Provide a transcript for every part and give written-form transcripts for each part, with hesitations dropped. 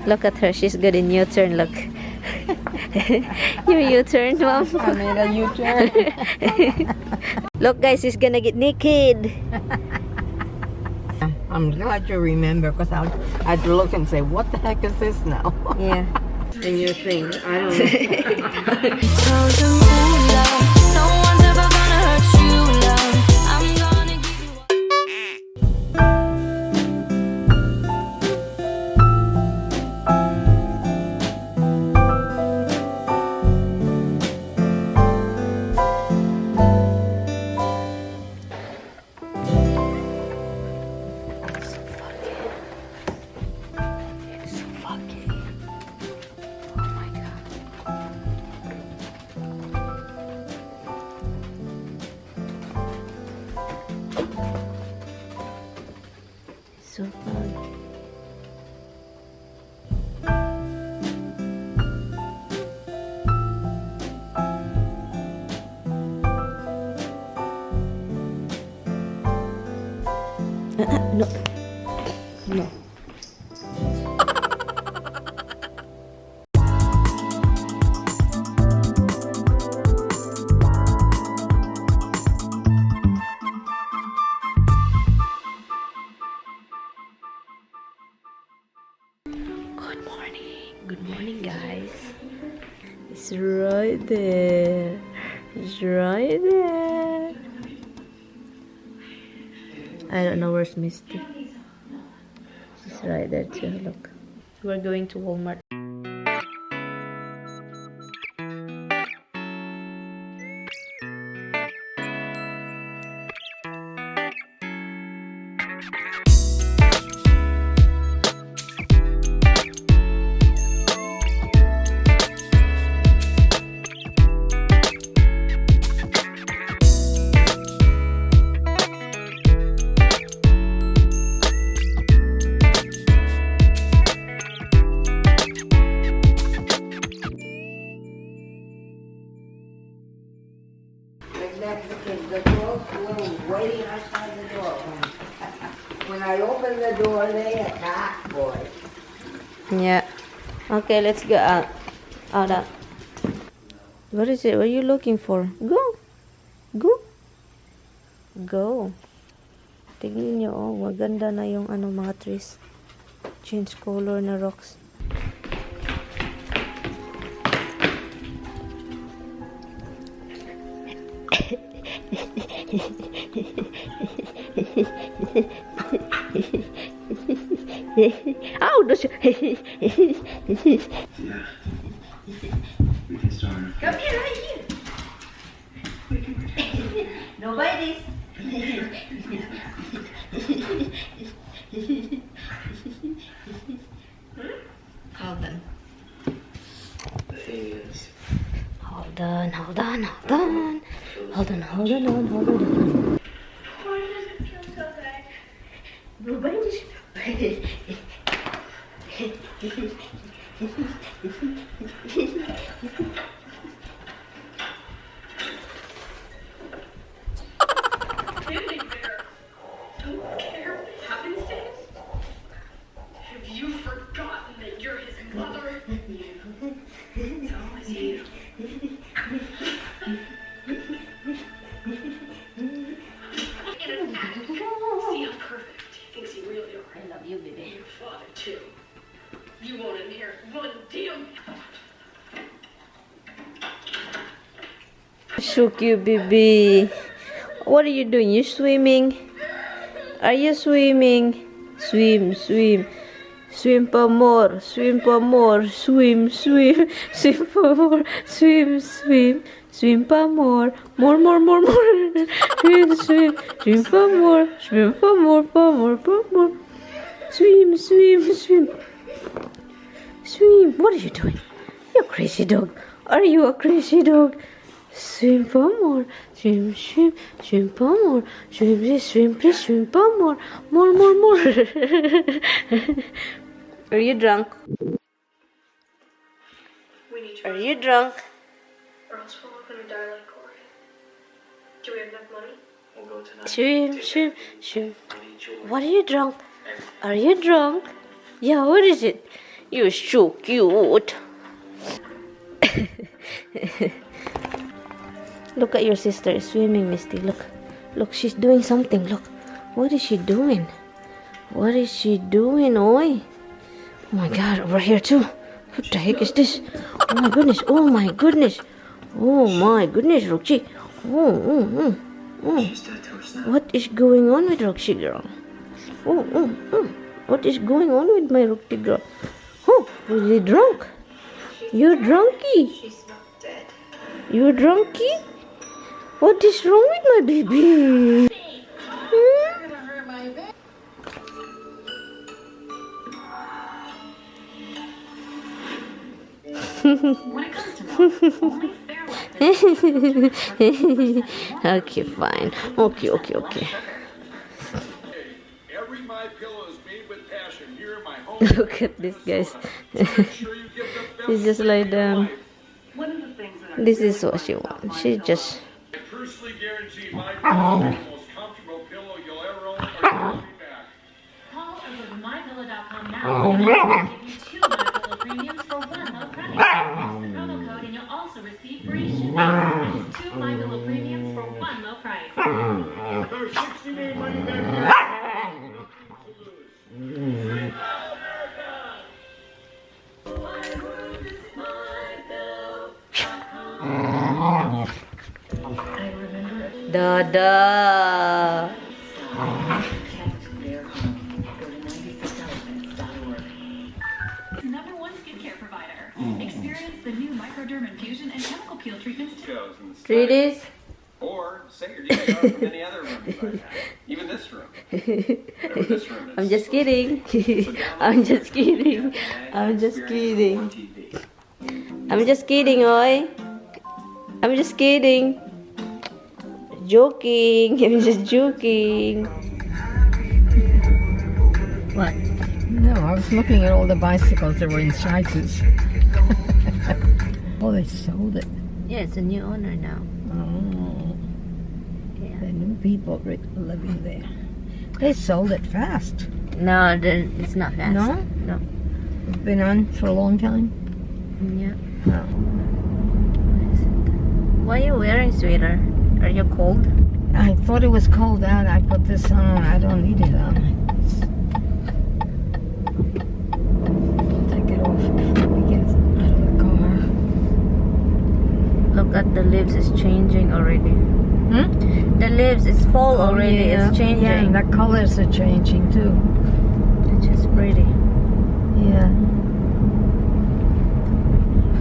Look at her. She's good in U-turn. Look. Your U-turn, Mom. I made a U-turn. Look, guys, she's gonna get naked. I'm glad you remember, because I'd look and say, what the heck is this now? Yeah. And you think, I don't So fun. No. No. Good morning, guys. It's right there. It's right there. I don't know where's Misty. She's right there too. Look. We're going to Walmart. The girls were waiting outside the door. When I opened the door, they attacked, boy. Yeah. Okay, let's go out. Out. What is it? What are you looking for? Go. Go. Go. Tignan nyo, oh. Maganda na yung mga trees. Change color na rocks. Ow! Yeah. We can start. Come here, right here. No bites. Hold on. The thing is, Hold on. Hold on. Why does it feel so good? No bites. Really bitter. Don't care what happens to him. Have you forgotten that you're his mother? It's always you. In a fact, see how perfect he thinks you really are. I love you, baby. Your father, too. You won't inherit one damn. Shook you, baby. What are you doing? You swimming? Are you swimming? Swim. Swim pa more. Swim pa more. Swim. Swim pa more. Swim pa more. More. Swim pa more. Swim pa more. Swim. What are you doing? You crazy dog. Are you a crazy dog? Swim for more. Swim for more. Swim for more. More. Are you drunk? We need Are your you drunk? or else we're all gonna die like Corey. Do we have enough money? we'll go tonight. Swim. I need your What are you drunk? Are you drunk? Yeah, what is it? You're so cute. Look at your sister swimming, Misty. Look. Look, she's doing something. Look. What is she doing? What is she doing, oi? Oh my god, over here too. What the heck is this? Oh my goodness. Oh my goodness. Oh my goodness, Roxy. Oh. What is going on with Roxy girl? Oh. What is going on with my Roxy girl? Oh, really drunk? You're drunky. She's not dead. You're drunky? What is wrong with my baby? When it comes to milk, only Fairlife is Okay, fine. Okay. Every My Pillow is made with passion here in my home. Look at this, guys. She's just like down. one of the things that I This is what she wants. She just. I personally guarantee My Pillow is the most comfortable pillow you'll ever own or you'll be back. call over to mypillow.com now and I'll give you 2 MyPillow premiums for 1 low price. Use the promo code and you'll also receive free shipping. That's 2 MyPillow premiums for 1 low price. Another 60-day money back. I remember Dada. kept their home. Go to 96elements.org. #1 skincare provider. Experience the new microderm infusion and chemical peel treatments to Goes in the 3 days. Or say your details from any other room you'd like. Even this room. Whatever this room is. I'm just kidding. I'm just kidding. I'm just kidding. I'm just kidding, oi. I'm just kidding. Joking. I'm just joking. What? No, I was looking at all the bicycles that were in sizes. Oh, they sold it. Yeah, it's a new owner now. Oh, Yeah. the new people living there. They sold it fast. No, it's not fast. No? No. It's been on for a long time. Yeah. Oh. Why are you wearing sweater? Are you cold? I thought it was cold out. I put this on. I don't need it on. Take it off before we get out of the car. Look at the leaves. It's changing already. Hmm? The leaves is fall already. Yeah. It's changing. Yeah, and the colors are changing too. It's just pretty. Yeah.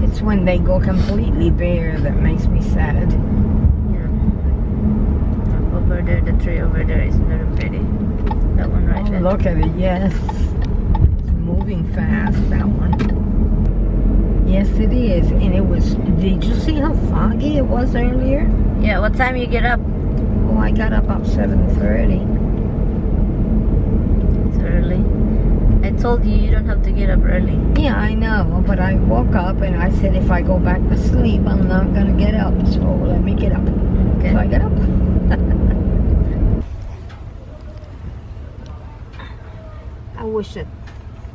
It's when they go completely bare that makes me sad. Yeah. Over there, the tree over there is very pretty. That one right there. Look at it, yes. It's moving fast, that one. Yes, it is. And it was, did you see how foggy it was earlier? Yeah, what time you get up? Oh, I got up 7:30. It's early. I told you you don't have to get up early. Yeah, I know, but I woke up and I said if I go back to sleep, I'm not going to get up. So let me get up. Okay. So I got up. I wish that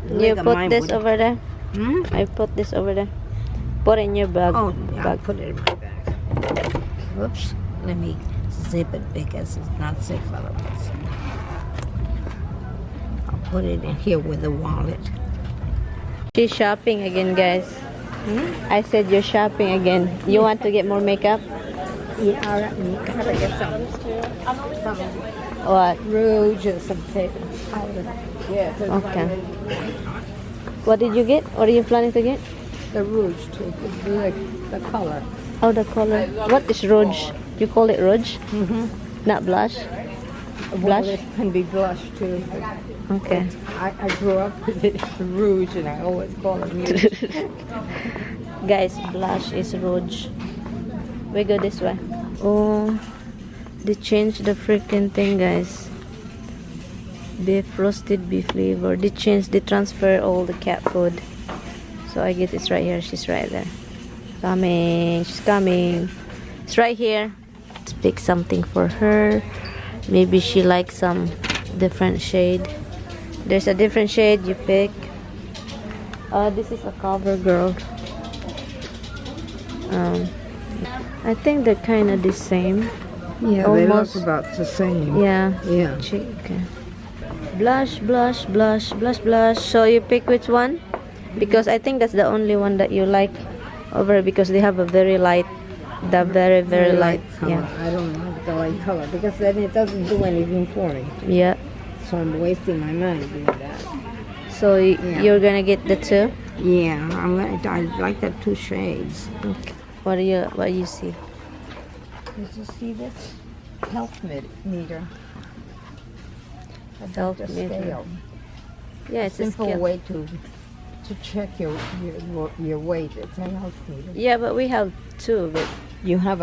You put this over there. Hmm? I put this over there. Put it in your bag. Oh, yeah, I'll bag. put it in my bag. Whoops. Let me zip it because it's not safe otherwise. I'll put it in here with the wallet. She's shopping again, guys. I said you're shopping again. You want to get more makeup? Yeah, all right. You gotta get some What? rouge and some powder. Yeah, Okay. What did you get? What are you planning to get? the rouge too. The color. Oh, the color. What is rouge? You call it rouge? Mm-hmm. Not blush? Well, Blush? it can be blush too. Okay. I grew up with it, rouge, and I always call it rouge. Guys, blush is rouge. We go this way. Oh, they changed the freaking thing, guys. Beef, roasted beef flavor. They transfer all the cat food. So I guess it's right here. She's right there. Coming. She's coming. It's right here. Let's pick something for her. Maybe she likes some different shade. There's a different shade you pick. This is a cover, girl. I think they're kind of the same. Yeah, Almost. they look about the same. Yeah. Yeah. Okay. Blush, blush, blush, blush, blush. So you pick which one? Because I think that's the only one that you like over, because they have a very light, the very, very light. color. Yeah. I don't like the light color because then it doesn't do anything for me. Yeah. So I'm wasting my money doing that. So you're gonna get the two? Yeah, I like the two shades. Okay. What do you see? Did you see this? Health meter. Health The meter. scale. Yeah, it's a Simple scale. way to check your weight. It's a health meter. Yeah, but we have two. But You have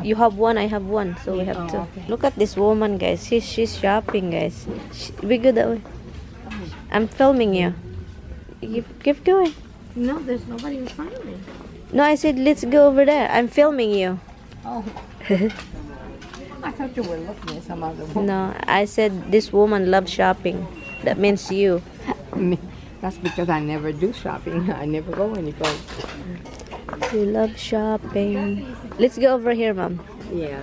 you have one, I have one, so we have two. okay. Look at this woman, guys. She's shopping, guys. We go that way. I'm filming you. Keep going. No, there's nobody in front of me. No, I said let's go over there. I'm filming you. Oh. I thought you were looking at some other one. No, I said this woman loves shopping. That means you. That's because I never do shopping. I never go anyplace. You love shopping. Let's go over here, Mom. Yeah.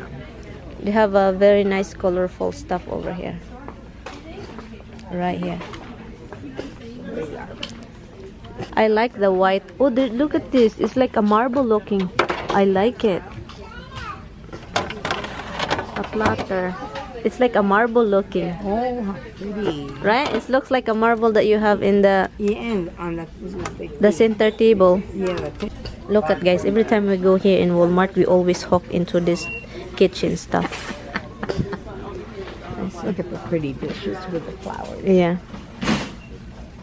They have a very nice colorful stuff over here. Right here. I like the white. Oh, look at this. It's like a marble looking. I like it. A platter. It's like a marble looking. Oh, how pretty. Right? It looks like a marble that you have in the Yeah, and on the center table. yeah, Look at, guys, every time we go here in Walmart, we always hook into this kitchen stuff. look at the pretty dishes with the flowers. Yeah.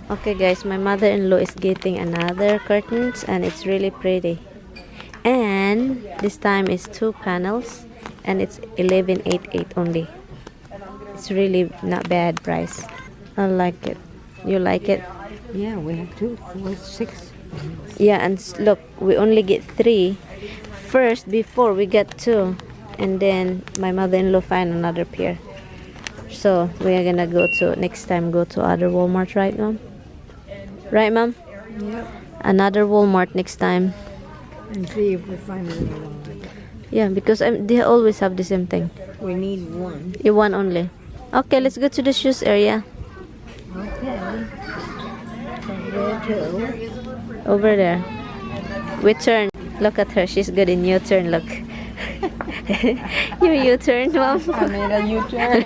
Okay, guys, my mother-in-law is getting another curtains, and it's really pretty. And this time it's 2 panels, and it's 11.88 only. It's really not bad price. I like it. You like it? Yeah, we have 2, 4, 6. Yeah, and look, we only get 3 first before we get 2, and then my mother-in-law find another pair. So we are gonna go to next time, go to other Walmart, right, Mom? Right, Mom? Yep. Another Walmart next time. And see if we find another one. Yeah, because they always have the same thing. We need one. You want only. Okay, let's go to the shoes area. Okay. So where to? Over there. We turn. Look at her. She's good in U-turn. Look. You U-turn, Mom. I made a U-turn.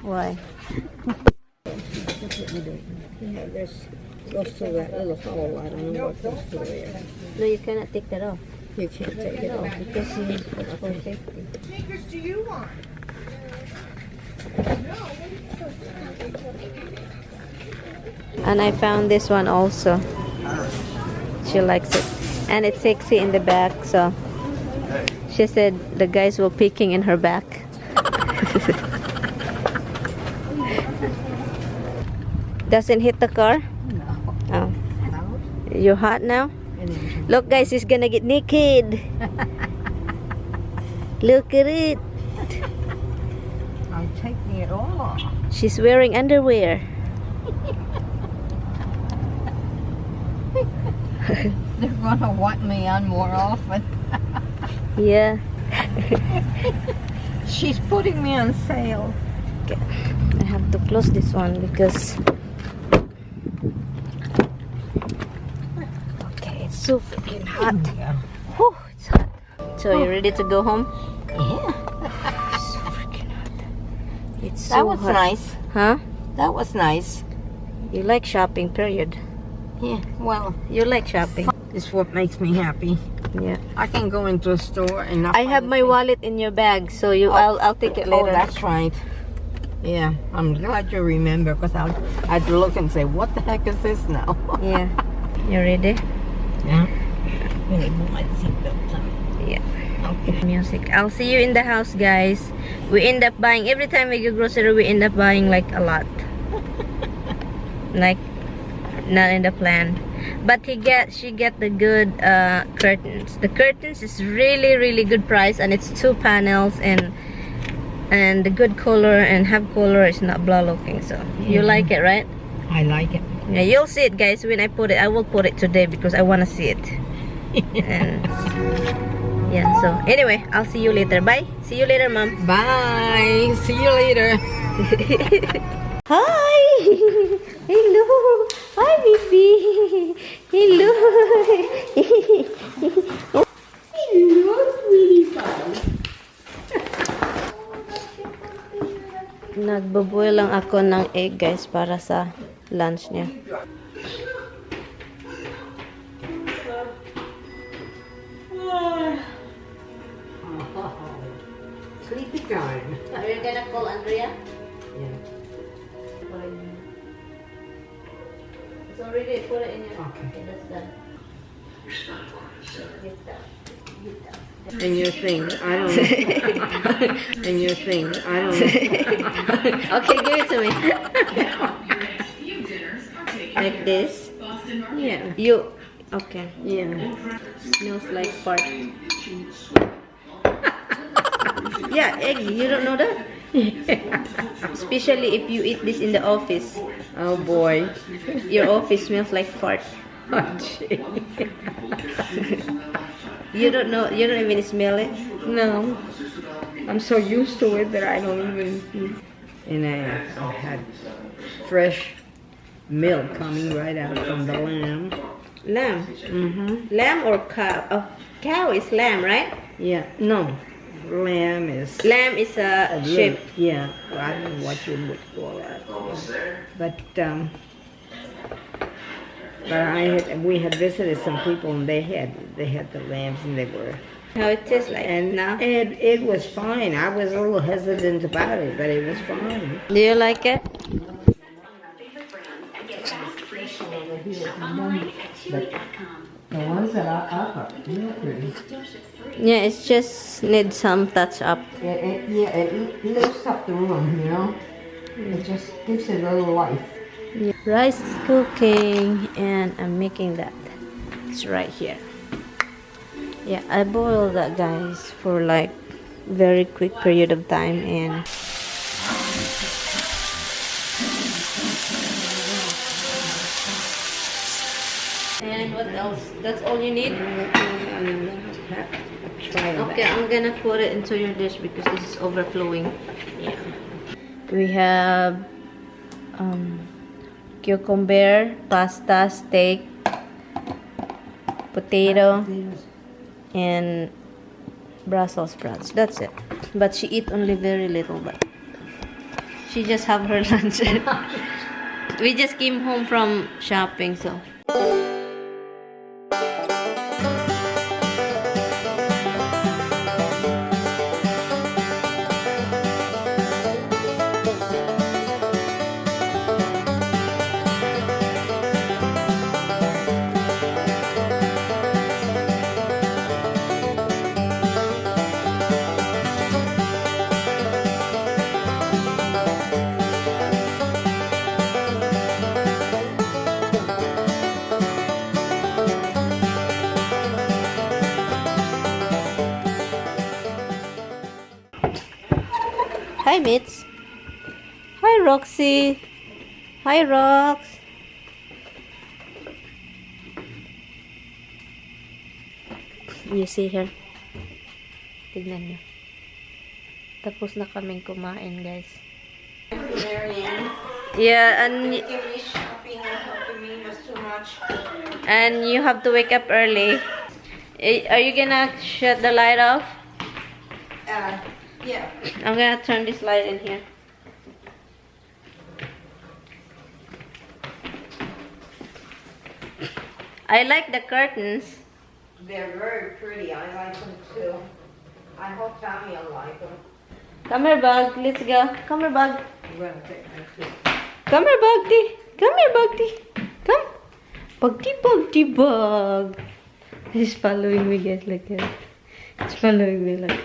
Why? Yeah, there's goes to that little hole. I don't know what goes to there. No, you cannot take that off. You can't take it off. Because it's for safety. And I found this one also. She likes it. And it's sexy in the back, so she said the guys were peeking in her back. Doesn't hit the car? No. Oh. No. You're hot now? And then Look, guys, he's gonna get naked. Look at it. I'm taking it all off. She's wearing underwear. They're gonna want me on more often. Yeah. She's putting me on sale. Okay. I have to close this one because... Okay, it's so freaking hot. Yeah. Whew, it's hot. So, you ready to go home? Yeah. So freaking hot. It's so That was hot. nice. Huh? That was nice. You like shopping, period. Yeah, well, You like shopping. it's what makes me happy. Yeah. I can go into a store and not I have find my a thing. wallet in your bag, so I'll take it Oh, later. that's right. Yeah, I'm glad you remember because I'd look and say, what the heck is this now? Yeah. You ready? Yeah. Let me put my seatbelt on. Yeah. Okay. Music. I'll see you in the house, guys. We end up buying, every time we go grocery, we end up buying like a lot. Like, not in the plan. But she get the good curtains. The curtains is really, really good price, and it's 2 panels and the good color and have color. It's not blah looking. So you like it, right? I like it. Yeah, you'll see it, guys, when I put it. I will put it today because I want to see it. And yeah, so anyway, I'll see you later. Bye. See you later, Mom. Bye. See you later. Hi. Hello. Hi, baby. Hello. Hello, sweetie pie. Nagbo-boil lang ako ng egg, guys, para sa lunch niya. Sleepy time. Are you gonna call Andrea? Yeah. It's already put it in your. Okay. That's done. Your spinal cord is severed. Get that. Get that. And your thing, I don't know. And your thing, I don't know. Okay, give it to me. Your next few dinners are taken Like care this. of. Boston Market. Yeah. You. Okay. Yeah. Smells like fart. Yeah, egg. You don't know that? Especially if you eat this in the office. Oh boy. Your office smells like fart. Oh, gee. You don't know. You don't even smell it. No. I'm so used to it that I don't even. And I had fresh milk coming right out from the lamb. Lamb. Mm-hmm. Lamb or cow? Oh, cow is lamb, right? Yeah. No. Lamb is. Lamb is a sheep. Yeah. I don't know what you would call that. Almost there. But we had visited some people and they had the lambs and they were. How it tastes like And now? it was fine. I was a little hesitant about it, but it was fine. Do you like it? The ones that are up are real pretty. Yeah, it's just need some touch up. It lifts up the room, you know. It just gives it a little life. Yeah. Rice is cooking and I'm making that. It's right here. Yeah, I boiled that, guys, for like very quick period of time. And what else? That's all you need? Okay, I'm gonna put it into your dish because this is overflowing. Yeah. We have cucumber, pasta, steak, potato, and Brussels sprouts. That's it. But she eat only very little, but she just have her lunch. We just came home from shopping, so. Hi, Mitz. Hi, Roxy. Hi, Rox. You see her? Tignan niyo. Tapos na kaming kumain, guys. MaryAnn. Yeah, and Shopping and helping me was too much. you have to wake up early. Are you gonna shut the light off? Yeah. I'm gonna turn this light in here. I like the curtains. They're very pretty. I like them too. I hope Tommy will like them. Come here, Bug. Let's go. Come here, Bug. Well, okay. Come here, Bugty. Come here, Bugty. Come. Bugty, Bug. He's following me, guys. Look at it. He's following me, like.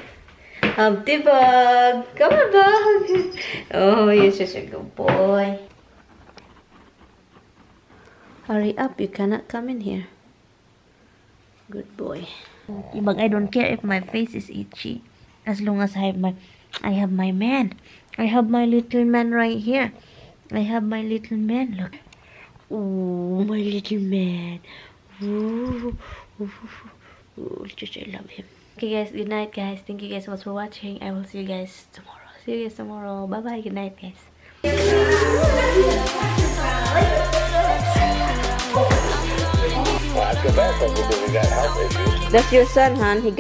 Humpty Bug. Come here, Bug. Oh, you're such a good boy. Hurry up. You cannot come in here. Good boy. Bug, I don't care if my face is itchy. As long as I have my man. I have my little man right here. I have my little man. Look. Oh, my little man. Ooh. Just I love him. Okay guys, good night guys. Thank you guys so much for watching. I will see you guys tomorrow. See you guys tomorrow. Bye bye. Good night guys. Well, I feel bad for him because he got health issues. That's your son, hon. He got